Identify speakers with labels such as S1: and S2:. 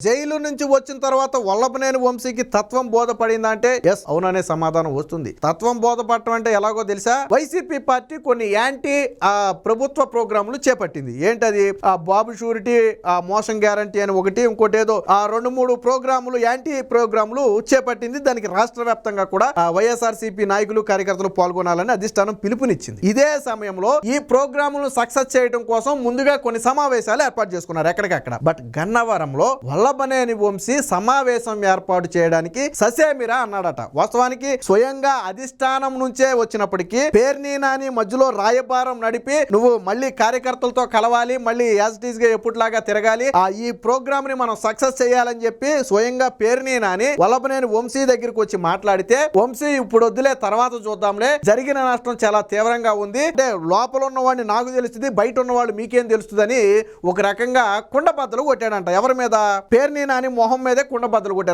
S1: Jail నుంచి వచ్చిన తర్వాత వల్లభనేని వంశీకి తత్వం బోధపడిందా అంటే ఎస్ అవుననే సమాధానం వస్తుంది. తత్వం బోధపడటం అంటే ఎలాగో తెలుసా? వైసీపీ పార్టీ కొన్ని యాంటీ ప్రభుత్వ ప్రోగ్రాములు చేపట్టింది. ఏంటది? బాబు షూరిటీ, మోసం గ్యారంటీ అని ఒకటి, ఇంకోటి ఏదో 2-3 ప్రోగ్రాములు యాంటీ ప్రోగ్రాములు చేపట్టింది. దానికి రాష్ట్ర వ్యాప్తంగా కూడా వైఎస్ఆర్సీపీ నాయకులు కార్యకర్తలు పాల్గొనాలని అధిష్టానం పిలుపునిచ్చింది. ఇదే సమయంలో ఈ ప్రోగ్రాములను సక్సెస్ చేయడం కోసం ముందుగా కొన్ని సమావేశాలు ఏర్పాటు చేసుకున్నారు ఎక్కడికక్కడ. బట్ గన్నవరంలో వల్లభనేని వంశీ సమావేశం ఏర్పాటు చేయడానికి ససేమిరా అన్నాడట. వాస్తవానికి స్వయంగా అధిష్టానం నుంచే వచ్చినప్పటికీ పేర్ని నాని మధ్యలో రాయబారం నడిపి నువ్వు మళ్ళీ కార్యకర్తలతో కలవాలి, మళ్ళీ యాజ్ ఇట్ ఈస్ గా ఎప్పుడులాగా తిరగాలి, ఈ ప్రోగ్రామ్ ని మనం సక్సెస్ చేయాలని చెప్పి స్వయంగా పేర్ని నాని వల్లభనేని వంశీ దగ్గరికి వచ్చి మాట్లాడితే, వంశీ ఇప్పుడు వద్దులే తర్వాత చూద్దాంలే, జరిగిన నష్టం చాలా తీవ్రంగా ఉంది, అంటే లోపల ఉన్న వాడిని నాకు తెలుస్తుంది, బయట ఉన్నవాళ్ళు మీకేం తెలుస్తుందని ఒక రకంగా కుండబద్దలు కొట్టాడంట. ఎవరి మీద? పేర్ని నాని మొహం మీదే కుండబద్దలు కొట్టాడు.